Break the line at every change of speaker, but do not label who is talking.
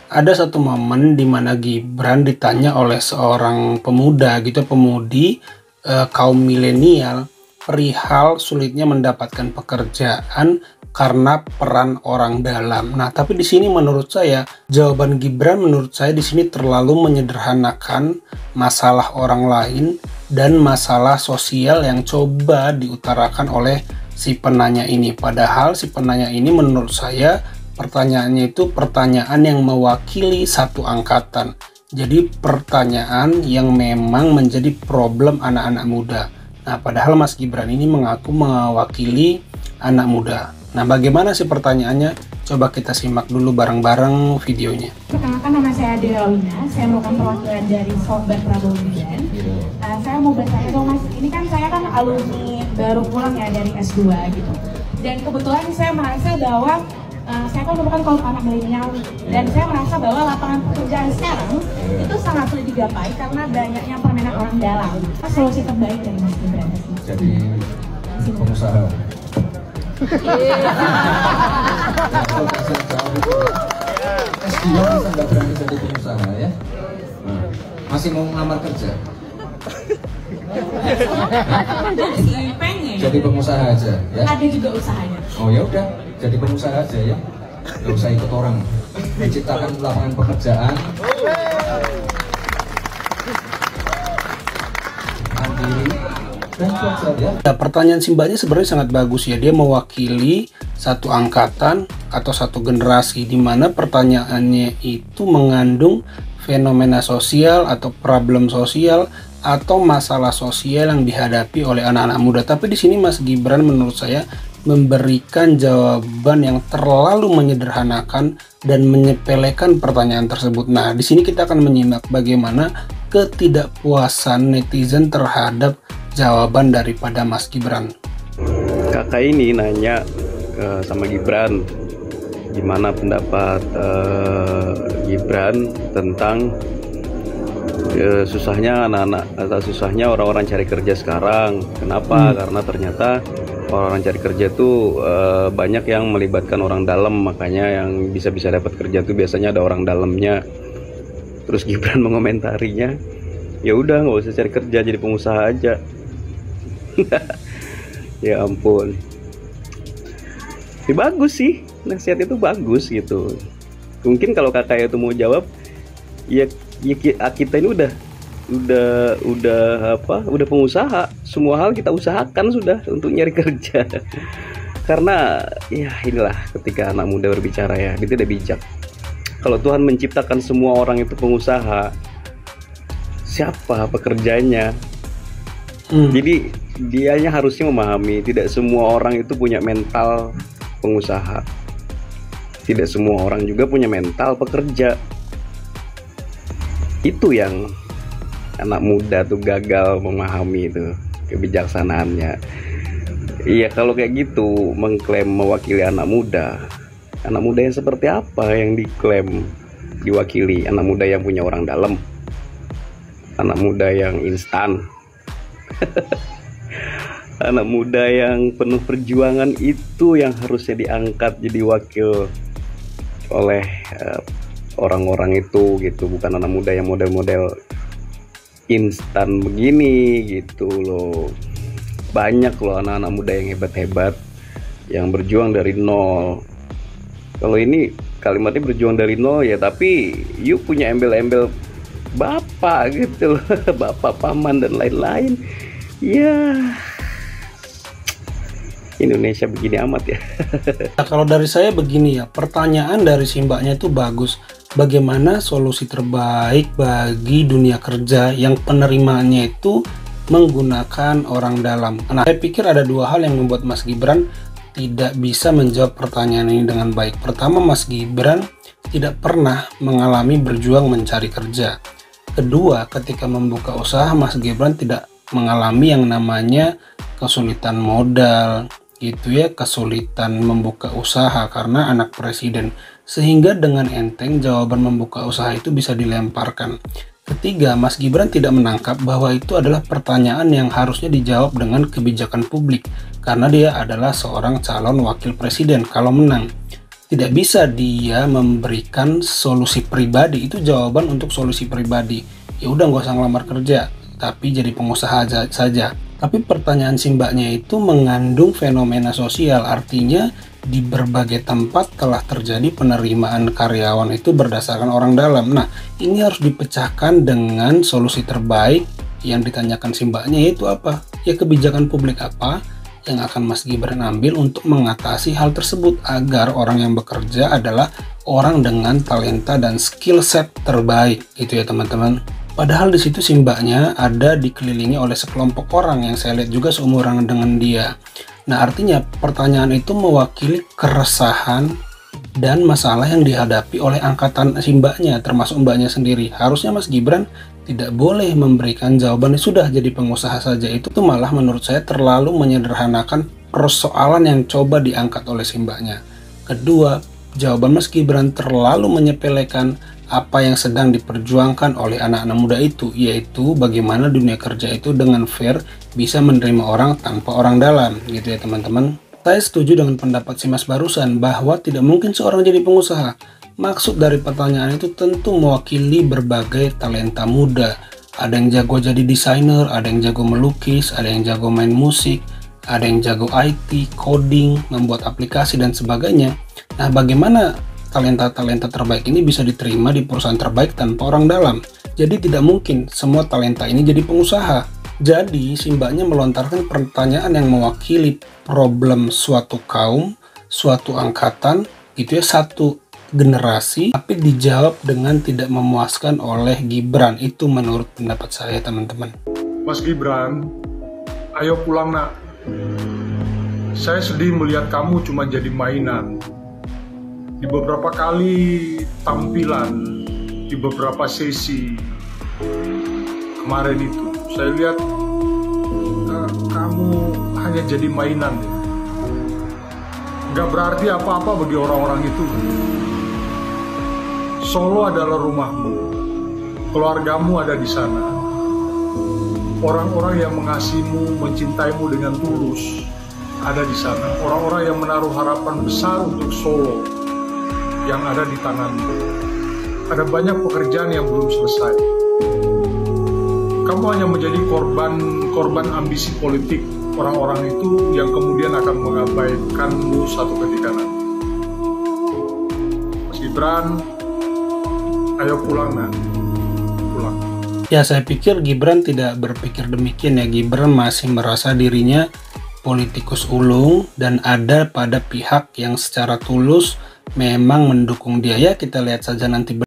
Ada satu momen di mana Gibran ditanya oleh seorang pemuda gitu, pemudi kaum milenial perihal sulitnya mendapatkan pekerjaan karena peran orang dalam. Nah, tapi di sini menurut saya jawaban Gibran menurut saya di sini terlalu menyederhanakan masalah orang lain dan masalah sosial yang coba diutarakan oleh si penanya ini. Padahal si penanya ini menurut saya pertanyaannya itu pertanyaan yang mewakili satu angkatan. Jadi pertanyaan yang memang menjadi problem anak-anak muda. Nah, padahal Mas Gibran ini mengaku mewakili anak muda. Nah, bagaimana sih pertanyaannya? Coba kita simak dulu bareng-bareng videonya.
Perkenalkan, nama saya Dela Wina, saya merupakan perwakilan dari Sobat Prabowo Gibran. Saya mau bertanya dong Mas, ini kan saya kan alumni baru pulang ya dari S2 gitu. Dan kebetulan saya merasa bahwa saya kan merupakan kaum anak milenial dan saya merasa bahwa lapangan pekerjaan sekarang itu sangat sulit digapai karena banyaknya permainan orang dalam. Apa solusi terbaik dari Mas Gibran?
Jadi pengusaha. S2 masa nggak berani jadi pengusaha ya? Nah, masih mau ngelamar kerja?
Pengen.
Jadi pengusaha aja ya?
Ada juga usahanya.
Oh ya udah, jadi pengusaha aja ya. Gak usah ikut orang. Menciptakan lapangan pekerjaan. Mandiri. Dan cuaca ya.
Nah, pertanyaan Simbanya sebenarnya sangat bagus ya. Dia mewakili satu angkatan atau satu generasi di mana pertanyaannya itu mengandung fenomena sosial atau problem sosial atau masalah sosial yang dihadapi oleh anak-anak muda. Tapi di sini Mas Gibran menurut saya memberikan jawaban yang terlalu menyederhanakan dan menyepelekan pertanyaan tersebut. Nah, di sini kita akan menyimak bagaimana ketidakpuasan netizen terhadap jawaban daripada Mas Gibran.
Kakak ini nanya sama Gibran, gimana pendapat Gibran tentang susahnya anak-anak atau susahnya orang-orang cari kerja sekarang. Kenapa? Karena ternyata orang-orang cari kerja tuh banyak yang melibatkan orang dalam, makanya yang bisa dapat kerja tuh biasanya ada orang dalamnya. Terus Gibran mengomentarinya, ya udah nggak usah cari kerja, jadi pengusaha aja. Ya ampun. Ya bagus sih, nasihat itu bagus gitu. Mungkin kalau kakak itu mau jawab, ya kita ini udah pengusaha, semua hal kita usahakan sudah untuk nyari kerja. Karena ya inilah ketika anak muda berbicara ya, dia tidak bijak. Kalau Tuhan menciptakan semua orang itu pengusaha, siapa pekerjanya? Jadi dianya harusnya memahami tidak semua orang itu punya mental pengusaha, tidak semua orang juga punya mental pekerja. Itu yang anak muda tuh gagal memahami itu kebijaksanaannya. Iya, kalau kayak gitu mengklaim mewakili anak muda yang seperti apa yang diklaim diwakili? Anak muda yang punya orang dalam, anak muda yang instan. Anak muda yang penuh perjuangan itu yang harusnya diangkat jadi wakil oleh orang-orang itu gitu, bukan anak muda yang model-model instan begini gitu loh. Banyak loh anak-anak muda yang hebat-hebat yang berjuang dari nol. Kalau ini kalimatnya berjuang dari nol ya, tapi you punya embel-embel bapak gitu loh. Bapak, paman dan lain-lain. Ya Indonesia begini amat ya.
Nah, kalau dari saya begini ya, pertanyaan dari Simbanya itu bagus. Bagaimana solusi terbaik bagi dunia kerja yang penerimaannya itu menggunakan orang dalam? Nah, saya pikir ada dua hal yang membuat Mas Gibran tidak bisa menjawab pertanyaan ini dengan baik. Pertama, Mas Gibran tidak pernah mengalami berjuang mencari kerja. Kedua, ketika membuka usaha, Mas Gibran tidak mengalami yang namanya kesulitan modal gitu ya, kesulitan membuka usaha karena anak presiden, sehingga dengan enteng jawaban membuka usaha itu bisa dilemparkan. Ketiga, Mas Gibran tidak menangkap bahwa itu adalah pertanyaan yang harusnya dijawab dengan kebijakan publik karena dia adalah seorang calon wakil presiden kalau menang. tidak bisa dia memberikan solusi pribadi. Itu jawaban untuk solusi pribadi. Ya udah nggak usah ngelamar kerja, tapi jadi pengusaha saja. Tapi pertanyaan si mbaknya itu mengandung fenomena sosial, artinya di berbagai tempat telah terjadi penerimaan karyawan itu berdasarkan orang dalam. Nah, ini harus dipecahkan dengan solusi terbaik yang ditanyakan si mbaknya, yaitu apa? Ya, kebijakan publik apa yang akan Mas Gibran ambil untuk mengatasi hal tersebut agar orang yang bekerja adalah orang dengan talenta dan skill set terbaik, gitu ya teman-teman. Padahal di situ si mbaknya ada dikelilingi oleh sekelompok orang yang saya lihat juga seumuran dengan dia. Nah, artinya pertanyaan itu mewakili keresahan dan masalah yang dihadapi oleh angkatan si mbaknya, termasuk mbaknya sendiri. Harusnya Mas Gibran tidak boleh memberikan jawaban sudah jadi pengusaha saja. Itu tuh malah menurut saya terlalu menyederhanakan persoalan yang coba diangkat oleh si mbaknya. Kedua, jawaban Mas Gibran terlalu menyepelekan apa yang sedang diperjuangkan oleh anak-anak muda itu, yaitu bagaimana dunia kerja itu dengan fair bisa menerima orang tanpa orang dalam, gitu ya teman-teman. Saya setuju dengan pendapat si Mas barusan bahwa tidak mungkin seorang jadi pengusaha. Maksud dari pertanyaan itu tentu mewakili berbagai talenta muda. Ada yang jago jadi desainer, ada yang jago melukis, ada yang jago main musik, ada yang jago IT, coding, membuat aplikasi dan sebagainya. Nah, bagaimana talenta-talenta terbaik ini bisa diterima di perusahaan terbaik tanpa orang dalam? Jadi tidak mungkin semua talenta ini jadi pengusaha. Jadi si mbaknya melontarkan pertanyaan yang mewakili problem suatu kaum, suatu angkatan, gitu ya, satu generasi, tapi dijawab dengan tidak memuaskan oleh Gibran. Itu menurut pendapat saya teman-teman.
Mas Gibran, ayo pulang nak. Saya sedih melihat kamu cuma jadi mainan. Di beberapa kali tampilan, di beberapa sesi kemarin itu, saya lihat kamu hanya jadi mainan. Gak berarti apa-apa bagi orang-orang itu. Solo adalah rumahmu, keluargamu ada di sana. Orang-orang yang mengasihimu, mencintaimu dengan tulus ada di sana. Orang-orang yang menaruh harapan besar untuk Solo yang ada di tanganmu. Ada banyak pekerjaan yang belum selesai. Kamu hanya menjadi korban ambisi politik orang-orang itu yang kemudian akan mengabaikanmu satu ketika nanti. Mas Gibran, ayo pulang nak, pulang.
Ya, saya pikir Gibran tidak berpikir demikian ya. Gibran masih merasa dirinya politikus ulung dan ada pada pihak yang secara tulus memang mendukung dia. Ya, kita lihat saja nanti